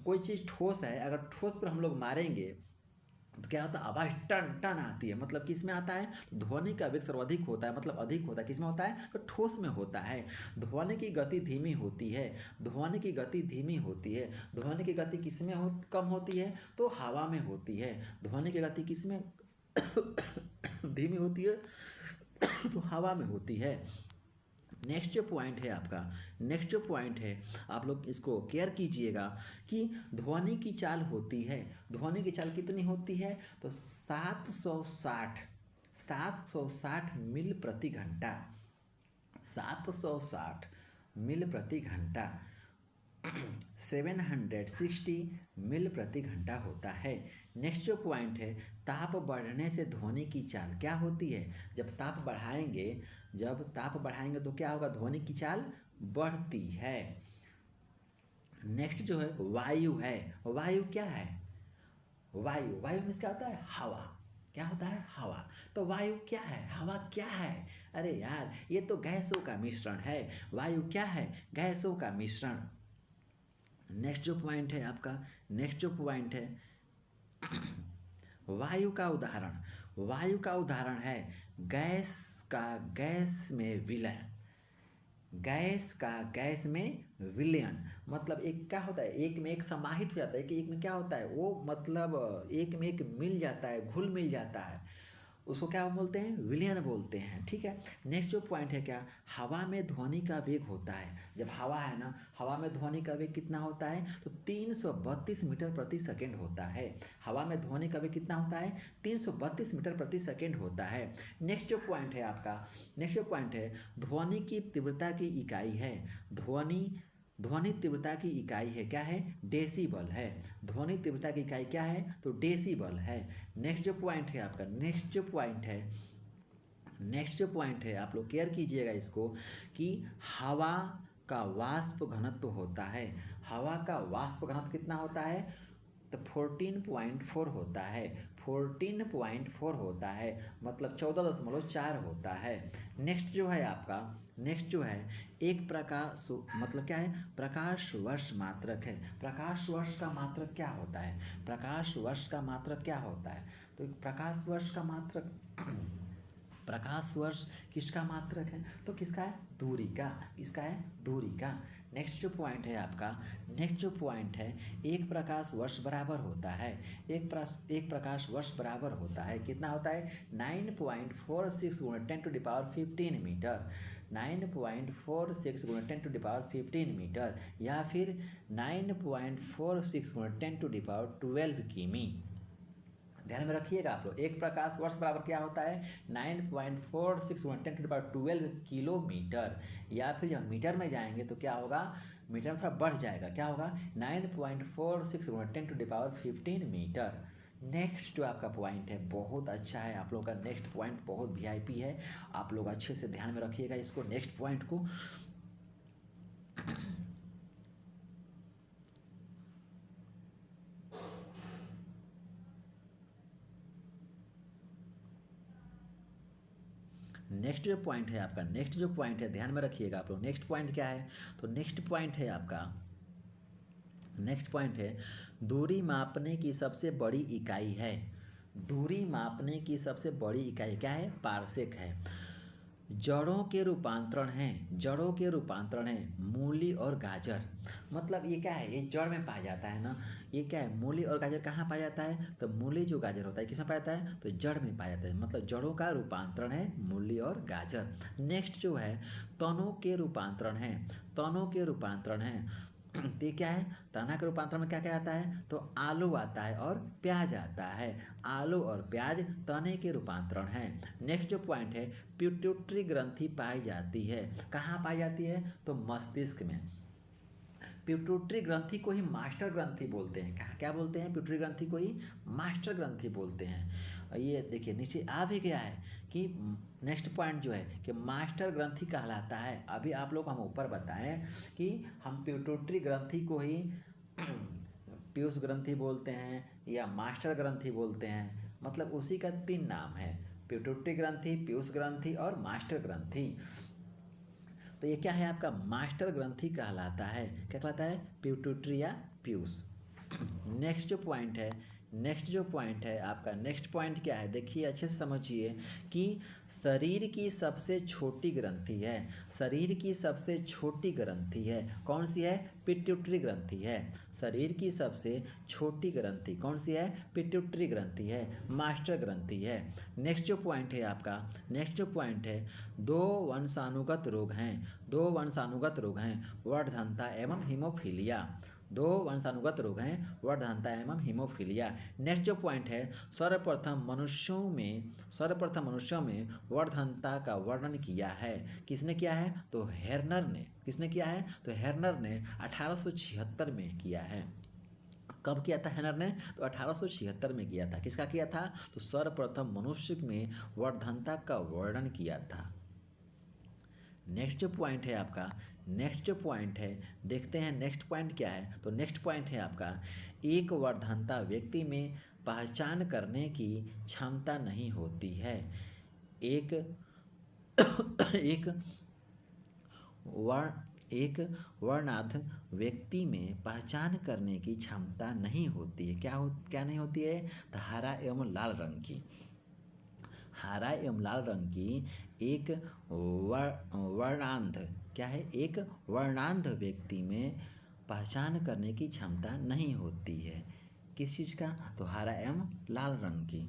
कोई चीज़ ठोस है, अगर ठोस पर हम लोग मारेंगे तो क्या होता है? आवाज़ टन टन आती है। मतलब किस में आता है? ध्वनि का वेग सर्वाधिक होता है, मतलब अधिक होता है। किस में होता है? तो ठोस में होता है। ध्वनि की गति धीमी होती है। ध्वनि की गति धीमी होती है। ध्वनि की गति किस में कम होती है? तो हवा में होती है। ध्वनि की गति किस में धीमी होती है? तो हवा में होती है। नेक्स्ट जो पॉइंट है आपका, नेक्स्ट जो पॉइंट है, आप लोग इसको केयर कीजिएगा कि ध्वनि की चाल होती है। ध्वनि की चाल कितनी होती है? तो 760 मील प्रति घंटा। 760 मील प्रति घंटा, 760 मील प्रति घंटा होता है। नेक्स्ट जो पॉइंट है, ताप बढ़ने से ध्वनि की चाल क्या होती है? जब ताप बढ़ाएंगे तो क्या होगा? ध्वनि की चाल बढ़ती है। नेक्स्ट जो है वायु है। वायु क्या है? वायु मीन्स क्या होता है? हवा। क्या होता है? हवा। तो वायु क्या है? हवा क्या है? अरे यार, ये तो गैसों का मिश्रण है। वायु क्या है? गैसों का मिश्रण। नेक्स्ट जो पॉइंट है आपका, नेक्स्ट जो पॉइंट है वायु का उदाहरण है गैस में विलय। गैस का गैस में विलयन, मतलब एक क्या होता है? एक में एक समाहित हो जाता है कि एक में क्या होता है? वो मतलब एक में एक मिल जाता है, घुल मिल जाता है, उसको क्या बोलते हैं? विलयन बोलते हैं। ठीक है। नेक्स्ट जो पॉइंट है क्या? हवा में ध्वनि का वेग होता है। जब हवा है ना, हवा में ध्वनि का वेग कितना होता है? तो 332 मीटर प्रति सेकेंड होता है। हवा में ध्वनि का वेग कितना होता है? 332 मीटर प्रति सेकेंड होता है। नेक्स्ट जो पॉइंट है आपका, नेक्स्ट जो पॉइंट है, ध्वनि की तीव्रता की इकाई है। ध्वनि तीव्रता की इकाई है क्या है? डेसिबल है। ध्वनि तीव्रता की इकाई क्या है? तो डेसिबल है। नेक्स्ट जो पॉइंट है आपका, नेक्स्ट जो पॉइंट है, आप लोग केयर कीजिएगा इसको कि हवा का वाष्प घनत्व होता है। हवा का वाष्प घनत्व कितना होता है? तो 14.4 होता है। 14.4 होता है, मतलब 14.4 होता है। नेक्स्ट जो है आपका, नेक्स्ट जो है एक प्रकाश, मतलब क्या है? प्रकाश वर्ष मात्रक है। प्रकाश वर्ष का मात्रक क्या होता है? प्रकाश वर्ष का मात्रक क्या होता है? तो प्रकाश वर्ष का मात्रक प्रकाश वर्ष किसका मात्रक है? तो किसका है? दूरी का। किसका है? दूरी का। नेक्स्ट जो पॉइंट है आपका, नेक्स्ट जो पॉइंट है, एक प्रकाश वर्ष बराबर होता है। एक प्रकाश वर्ष बराबर होता है, कितना होता है? 9.46 × 10⁻15 मीटर। 9.46 × 10⁻15 मीटर, या फिर 9.46 × 10⁻12 किमी। ध्यान में रखिएगा आप लोग। एक प्रकाश वर्ष बराबर क्या होता है? 9.46 × 10⁻12 किलोमीटर। या फिर जब मीटर में जाएंगे तो क्या होगा? मीटर में थोड़ा बढ़ जाएगा, क्या होगा? 9.46 × 10⁻15 मीटर। नेक्स्ट जो आपका पॉइंट है बहुत अच्छा है, आप लोग का नेक्स्ट पॉइंट बहुत VIP है। आप लोग अच्छे से ध्यान में रखिएगा इसको, नेक्स्ट पॉइंट को। नेक्स्ट जो पॉइंट है आपका, नेक्स्ट जो पॉइंट है, ध्यान में रखिएगा आप लोग। नेक्स्ट पॉइंट क्या है? तो नेक्स्ट पॉइंट है आपका, नेक्स्ट पॉइंट है दूरी मापने की सबसे बड़ी इकाई है। दूरी मापने की सबसे बड़ी इकाई क्या है? पारसेक है। जड़ों के रूपांतरण हैं, जड़ों के रूपांतरण हैं मूली और गाजर। मतलब ये क्या है, ये जड़ में पाया जाता है ना। ये क्या है, मूली और गाजर कहाँ पाया जाता है, तो मूली जो गाजर होता है किसमें पाया जाता है, तो जड़ में पाया जाता है। मतलब जड़ों का रूपांतरण है मूली और गाजर। नेक्स्ट जो है तनों के रूपांतरण है, तनों के रूपांतरण है। तो ये क्या है, तना के रूपांतरण में क्या क्या आता है, तो आलू आता है और प्याज आता है। आलू और प्याज तने के रूपांतरण है। नेक्स्ट जो पॉइंट है, पिट्यूटरी ग्रंथि पाई जाती है। कहाँ पाई जाती है, तो मस्तिष्क में। पिट्यूटरी ग्रंथि को ही मास्टर ग्रंथि बोलते हैं। कहाँ क्या बोलते हैं, पिट्यूटरी ग्रंथि को ही मास्टर ग्रंथि बोलते हैं। और ये देखिए नीचे आ भी गया है कि नेक्स्ट पॉइंट जो है कि मास्टर ग्रंथि कहलाता है। अभी आप लोग हम ऊपर बताएं कि हम पिट्यूटरी ग्रंथि को ही पीयूष ग्रंथि बोलते हैं या मास्टर ग्रंथि बोलते हैं। मतलब उसी का 3 नाम है, पिट्यूटरी ग्रंथि, पीयूष ग्रंथि और मास्टर ग्रंथि। तो ये क्या है, आपका मास्टर ग्रंथि कहलाता है। क्या कहलाता है, पिट्यूटरी या पीयूष। नेक्स्ट जो पॉइंट है, नेक्स्ट जो पॉइंट है आपका, नेक्स्ट पॉइंट क्या है, देखिए अच्छे से समझिए कि शरीर की सबसे छोटी ग्रंथि है। शरीर की सबसे छोटी ग्रंथि है कौन सी है, पिट्यूटरी ग्रंथि है। शरीर की सबसे छोटी ग्रंथि कौन सी है, पिट्यूटरी ग्रंथि है, मास्टर ग्रंथि है। नेक्स्ट जो पॉइंट है आपका, नेक्स्ट जो पॉइंट है, दो वंशानुगत रोग हैं, दो वंशानुगत रोग हैं, वर्धनता एवं हीमोफीलिया। दो वंशानुगत रोग हैं, वर्धनता एवं हीमोफीलिया। नेक्स्ट जो पॉइंट है, सर्वप्रथम मनुष्यों में वर्धनता का वर्णन किया है। किसने किया है, तो हेर्नर ने। किसने किया है, तो हेर्नर ने 1876 में किया है। कब किया था हेर्नर ने, तो 1876 में किया था। किसका किया था, तो सर्वप्रथम मनुष्य में वर्धनता का वर्णन किया था। नेक्स्ट जो पॉइंट है आपका, नेक्स्ट जो पॉइंट है, देखते हैं नेक्स्ट पॉइंट क्या है। तो नेक्स्ट पॉइंट है आपका, एक वर्धनता व्यक्ति में पहचान करने की क्षमता नहीं होती है। एक एक एक वर्णांध व्यक्ति में पहचान करने की क्षमता नहीं होती है। क्या नहीं होती है, तो हरा एवं लाल रंग की, हरा एवं लाल रंग की एक वर्णांध, क्या है, एक वर्णांध व्यक्ति में पहचान करने की क्षमता नहीं होती है। किस चीज़ का, तो हरा एवं लाल रंग की।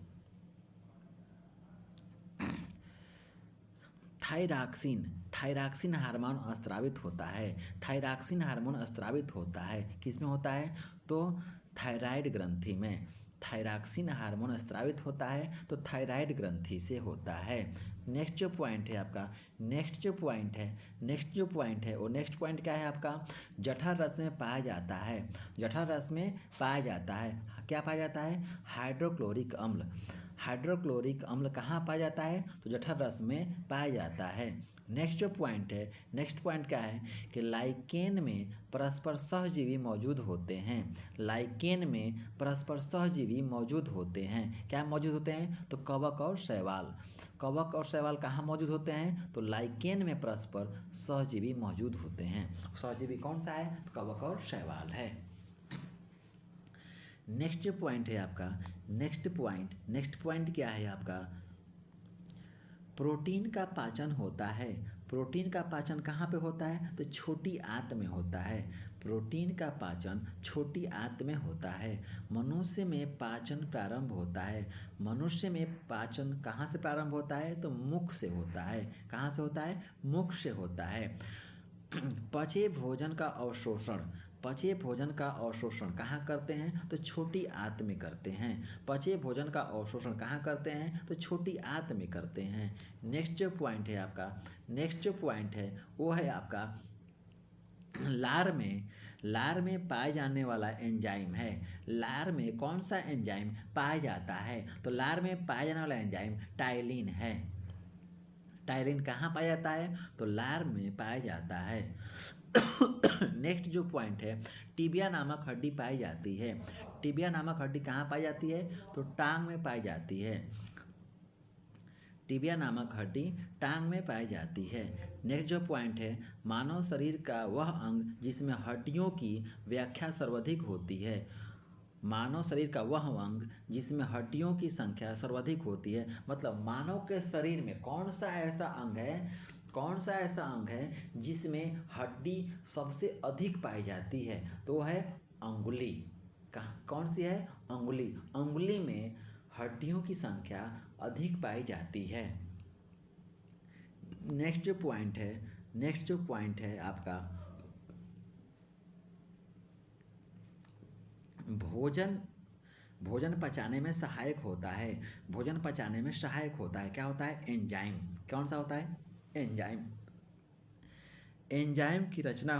थायरॉक्सिन, थायरॉक्सिन हार्मोन स्रावित होता है। थायरॉक्सिन हार्मोन स्रावित होता है किस में होता है, तो थायराइड ग्रंथि में। थायरॉक्सिन हार्मोन स्रावित होता है तो थायराइड ग्रंथि से होता है। नेक्स्ट जो पॉइंट है आपका, नेक्स्ट जो पॉइंट है, नेक्स्ट जो पॉइंट है वो नेक्स्ट पॉइंट क्या है आपका, जठर रस में पाया जाता है। जठर रस में पाया जाता है, क्या पाया जाता है, हाइड्रोक्लोरिक अम्ल। हाइड्रोक्लोरिक अम्ल कहाँ पाया जाता है, तो जठर रस में पाया जाता है। नेक्स्ट जो पॉइंट है, नेक्स्ट पॉइंट क्या है कि लाइकेन में परस्पर सहजीवी मौजूद होते हैं। लाइकेन में परस्पर सहजीवी मौजूद होते हैं। क्या मौजूद होते हैं, तो कवक और शैवाल। कवक और शैवाल कहाँ मौजूद होते हैं, तो लाइकेन में परस्पर सहजीवी मौजूद होते हैं। सहजीवी कौन सा है, तो कवक और शैवाल है। नेक्स्ट जो पॉइंट है आपका, नेक्स्ट पॉइंट क्या है आपका, प्रोटीन का पाचन होता है। प्रोटीन का पाचन कहाँ पे होता है, तो छोटी आंत में होता है। प्रोटीन का पाचन छोटी आंत में होता है। मनुष्य में पाचन प्रारंभ होता है। मनुष्य में पाचन कहाँ से प्रारंभ होता है, तो मुख से होता है। कहाँ से होता है, मुख से होता है। पचे भोजन का अवशोषण, पचे भोजन का अवशोषण कहाँ करते हैं, तो छोटी आंत में करते हैं। पचे भोजन का अवशोषण कहाँ करते हैं, तो छोटी आंत में करते हैं। नेक्स्ट जो पॉइंट है आपका, नेक्स्ट जो पॉइंट है वो है आपका लार में पाए जाने वाला एंजाइम है। लार में कौन सा एंजाइम पाया जाता है, तो लार में पाया जाने वाला एंजाइम टाइलिन है। टाइलिन कहाँ पाया जाता है, तो लार में पाया जाता है। नेक्स्ट जो पॉइंट है, टिबिया नामक हड्डी पाई जाती है। टिबिया नामक हड्डी कहाँ पाई जाती है, तो टांग में पाई जाती है। टिबिया नामक हड्डी टांग में पाई जाती है। नेक्स्ट जो पॉइंट है, मानव शरीर का वह अंग जिसमें हड्डियों की व्याख्या सर्वाधिक होती है। मानव शरीर का वह अंग जिसमें हड्डियों की संख्या सर्वाधिक होती है। मतलब मानव के शरीर में कौन सा ऐसा अंग है जिसमें हड्डी सबसे अधिक पाई जाती है, तो वो है अंगुली। कौन सी है? अंगुली। अंगुली में हड्डियों की संख्या अधिक पाई जाती है। नेक्स्ट जो पॉइंट है आपका भोजन पचाने में सहायक होता है। क्या होता है? एंजाइम। कौन सा होता है? एंजाइम। एंजाइम की रचना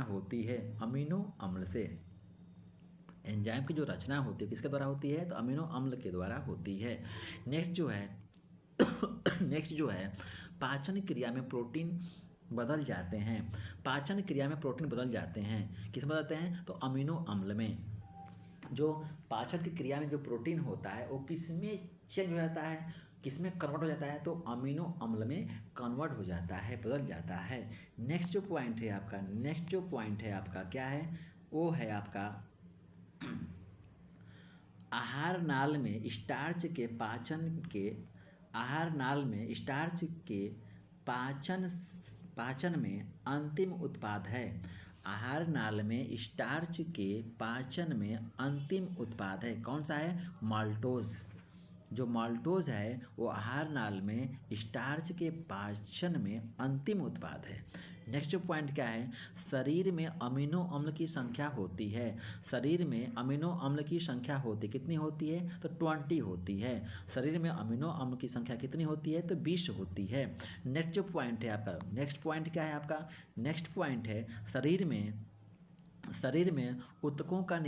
होती है अमीनो अम्ल से। एंजाइम की जो रचना होती है किसके द्वारा होती है? तो अमीनो अम्ल के द्वारा होती है। नेक्स्ट जो है पाचन क्रिया में प्रोटीन बदल जाते हैं। किस में बदलते हैं? तो अमीनो अम्ल में। जो पाचन की क्रिया में जो प्रोटीन होता है वो किस में चेंज हो जाता है, किस में कन्वर्ट हो जाता है? तो अमीनो अम्ल में कन्वर्ट हो जाता है, बदल जाता है। नेक्स्ट जो पॉइंट है आपका क्या है? वो है आपका आहार नाल में स्टार्च के पाचन में अंतिम उत्पाद है। आहार नाल में स्टार्च के पाचन में अंतिम उत्पाद है। कौन सा है? माल्टोज। जो माल्टोज है वो आहार नाल में स्टार्च के पाचन में अंतिम उत्पाद है। नेक्स्ट पॉइंट क्या है? शरीर में अमीनो अम्ल की संख्या होती है। कितनी होती है? तो 20 होती है। शरीर में अमीनो अम्ल की संख्या कितनी होती है? तो 20 होती है। नेक्स्ट पॉइंट क्या है आपका? नेक्स्ट पॉइंट है शरीर में ऊतकों का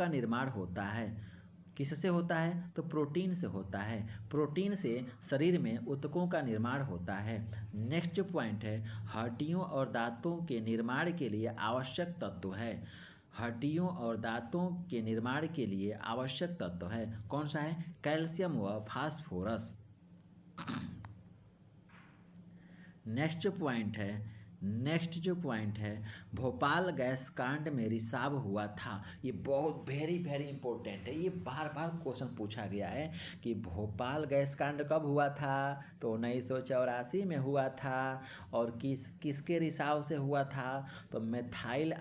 निर्माण होता है। किससे होता है? तो प्रोटीन से होता है। प्रोटीन से शरीर में ऊतकों का निर्माण होता है। नेक्स्ट जो पॉइंट है हड्डियों और दांतों के निर्माण के लिए आवश्यक तत्व है। कौन सा है? कैल्शियम व फास्फोरस। नेक्स्ट जो पॉइंट है भोपाल गैस कांड में रिसाव हुआ था। ये बहुत वेरी वेरी इंपॉर्टेंट है। ये बार बार क्वेश्चन पूछा गया है कि भोपाल गैस कांड कब हुआ था? तो 1984 में हुआ था। और किसके रिसाव से हुआ था? तो मेथाइल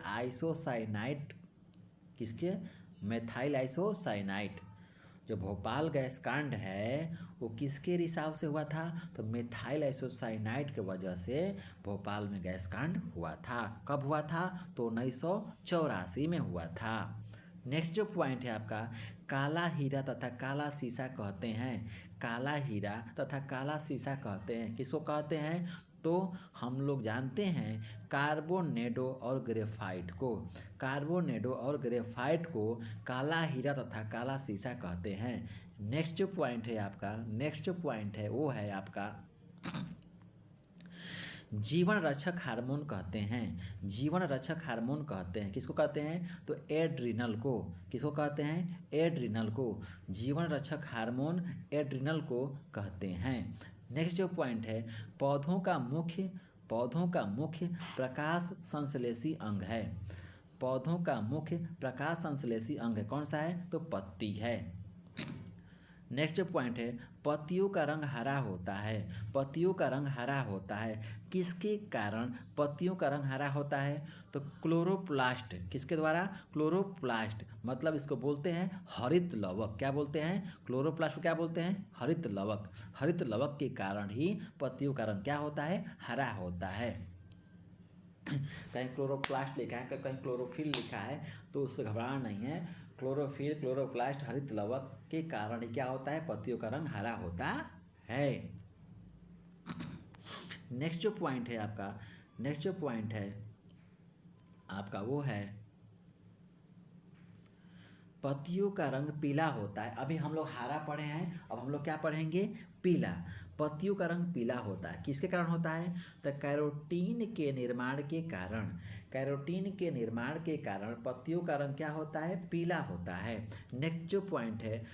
आइसोसाइनाइड। जो भोपाल गैस कांड है वो किसके रिसाव से हुआ था? तो मेथाइल आइसोसाइनाइड के वजह से भोपाल में गैस कांड हुआ था। कब हुआ था? तो 1984 में हुआ था। नेक्स्ट जो पॉइंट है आपका काला हीरा तथा काला शीशा कहते हैं। किसको कहते हैं? तो हम लोग जानते हैं कार्बोनेडो और ग्रेफाइट को काला हीरा तथा काला शीशा कहते हैं। नेक्स्ट जो पॉइंट है वो है आपका जीवन रक्षक हार्मोन कहते हैं। किसको कहते हैं? तो एड्रिनल को। किसको कहते हैं? एड्रिनल को। जीवन रक्षक हार्मोन एड्रिनल को कहते हैं। नेक्स्ट जो पॉइंट है पौधों का मुख्य प्रकाश संश्लेषी अंग है। कौन सा है? तो पत्ती है। नेक्स्ट पॉइंट है पत्तियों का रंग हरा होता है। किसके कारण पत्तियों का रंग हरा होता है? तो क्लोरोप्लास्ट। किसके द्वारा? क्लोरोप्लास्ट। मतलब इसको बोलते हैं हरित लवक। क्या बोलते हैं? क्लोरोप्लास्ट को क्या बोलते हैं? हरित लवक के कारण ही पत्तियों का रंग क्या होता है? हरा होता है। कहीं क्लोरोप्लास्ट लिखा है, कहीं क्लोरोफिल लिखा है, तो उससे घबराना नहीं है। क्लोरोप्लास्ट हरित लवक के कारण ही क्या होता है? पत्तियों का रंग हरा होता है। नेक्स्ट जो पॉइंट है आपका वो है पत्तियों का रंग पीला होता है। अभी हम लोग हरा पढ़े हैं, अब हम लोग क्या पढ़ेंगे? पीला। पत्तियों का रंग पीला होता है। किसके कारण होता है? तो कैरोटीन के निर्माण के कारण पत्तियों का रंग क्या होता है? पीला होता है। नेक्स्ट जो पॉइंट है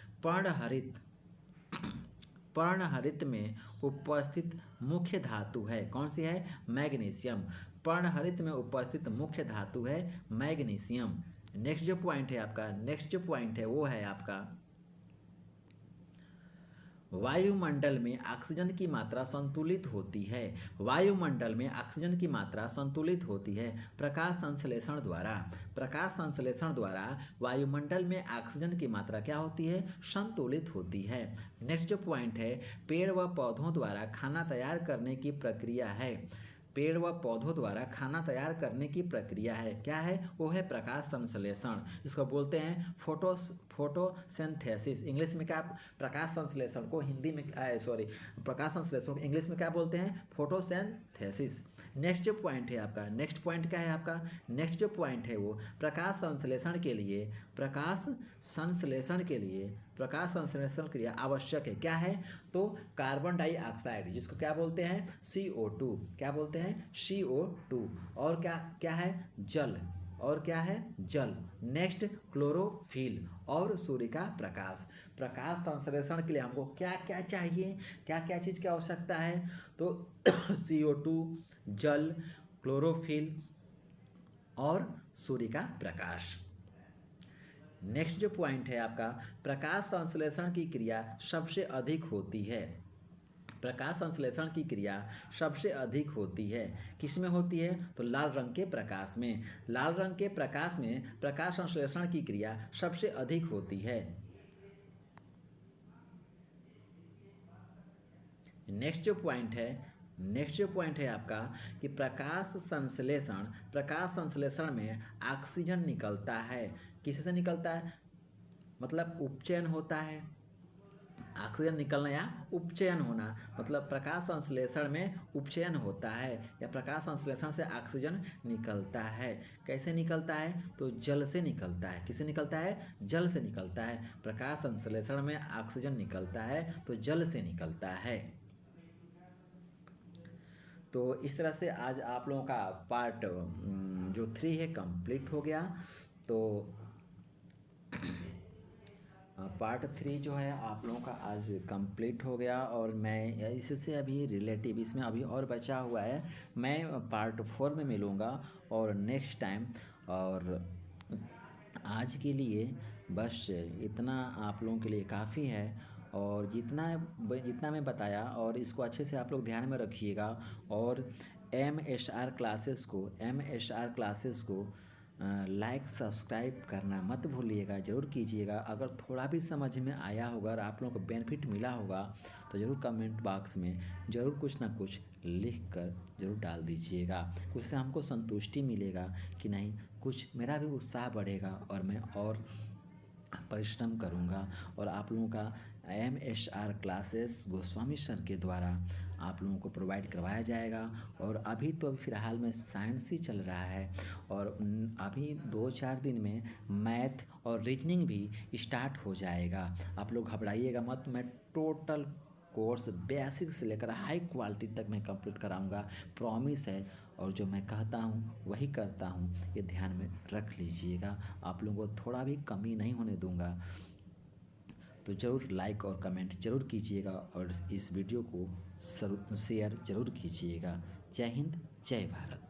पर्णहरित में उपस्थित मुख्य धातु है। कौन सी है? मैग्नीशियम। पर्णहरित में उपस्थित मुख्य धातु है मैग्नीशियम। नेक्स्ट जो पॉइंट है वो है आपका वायुमंडल में ऑक्सीजन की मात्रा संतुलित होती है। वायुमंडल में ऑक्सीजन की मात्रा संतुलित होती है प्रकाश संश्लेषण द्वारा वायुमंडल में ऑक्सीजन की मात्रा क्या होती है? संतुलित होती है। नेक्स्ट जो पॉइंट है, पेड़ व पौधों द्वारा खाना तैयार करने की प्रक्रिया है। पेड़ व पौधों द्वारा खाना तैयार करने की प्रक्रिया है, क्या है? वो है प्रकाश संश्लेषण, जिसको बोलते हैं फोटोसिंथेसिस। इंग्लिश में क्या? प्रकाश संश्लेषण को हिंदी में प्रकाश संश्लेषण को इंग्लिश में क्या बोलते हैं? फोटोसिंथेसिस। नेक्स्ट जो पॉइंट है आपका, नेक्स्ट पॉइंट क्या है आपका? नेक्स्ट जो पॉइंट है वो प्रकाश संश्लेषण क्रिया आवश्यक है, क्या है? तो कार्बन डाइऑक्साइड, जिसको क्या बोलते हैं? CO2। क्या बोलते हैं? CO2। और क्या है? जल। और क्या है? जल। नेक्स्ट क्लोरोफिल और सूर्य का प्रकाश। प्रकाश संश्लेषण के लिए हमको क्या क्या चाहिए, क्या क्या चीज़ की आवश्यकता है? तो CO2, जल, क्लोरोफिल और सूर्य का प्रकाश। नेक्स्ट जो पॉइंट है आपका, प्रकाश संश्लेषण की क्रिया सबसे अधिक होती है। प्रकाश संश्लेषण की क्रिया सबसे अधिक होती है, किसमें होती है? तो लाल रंग के प्रकाश में। लाल रंग के प्रकाश में प्रकाश संश्लेषण की क्रिया सबसे अधिक होती है। नेक्स्ट जो पॉइंट है आपका कि प्रकाश संश्लेषण में ऑक्सीजन निकलता है। किससे निकलता है? मतलब उपचयन होता है। ऑक्सीजन निकलना या उपचयन होना, मतलब प्रकाश संश्लेषण में उपचयन होता है या प्रकाश संश्लेषण से ऑक्सीजन निकलता है। कैसे निकलता है? तो जल से निकलता है। किससे निकलता है? जल से निकलता है। प्रकाश संश्लेषण में ऑक्सीजन निकलता है तो जल से निकलता है। तो इस तरह से आज आप लोगों का पार्ट जो 3 है कंप्लीट हो गया। तो पार्ट 3 जो है आप लोगों का आज कंप्लीट हो गया और मैं इससे अभी रिलेटिव इसमें अभी और बचा हुआ है, मैं पार्ट 4 में मिलूँगा और नेक्स्ट टाइम। और आज के लिए बस इतना आप लोगों के लिए काफ़ी है। और जितना मैं बताया और इसको अच्छे से आप लोग ध्यान में रखिएगा। और MSR क्लासेस को लाइक सब्सक्राइब करना मत भूलिएगा, ज़रूर कीजिएगा। अगर थोड़ा भी समझ में आया होगा और आप लोगों को बेनिफिट मिला होगा तो ज़रूर कमेंट बॉक्स में ज़रूर कुछ ना कुछ लिख कर ज़रूर डाल दीजिएगा। उससे हमको संतुष्टि मिलेगा कि नहीं, कुछ मेरा भी उत्साह बढ़ेगा और मैं और परिश्रम करूँगा। और आप लोगों का MSR क्लासेस गोस्वामी सर के द्वारा आप लोगों को प्रोवाइड करवाया जाएगा। और अभी तो फ़िलहाल में साइंस ही चल रहा है और अभी 2-4 दिन में मैथ और रीजनिंग भी स्टार्ट हो जाएगा। आप लोग घबराइएगा मत, मैं टोटल कोर्स बेसिक से लेकर हाई क्वालिटी तक मैं कंप्लीट कराऊंगा, प्रॉमिस है। और जो मैं कहता हूँ वही करता हूँ, ये ध्यान में रख लीजिएगा। आप लोगों को थोड़ा भी कमी नहीं होने दूंगा। तो ज़रूर लाइक और कमेंट ज़रूर कीजिएगा और इस वीडियो को शेयर ज़रूर कीजिएगा। जय हिंद, जय भारत।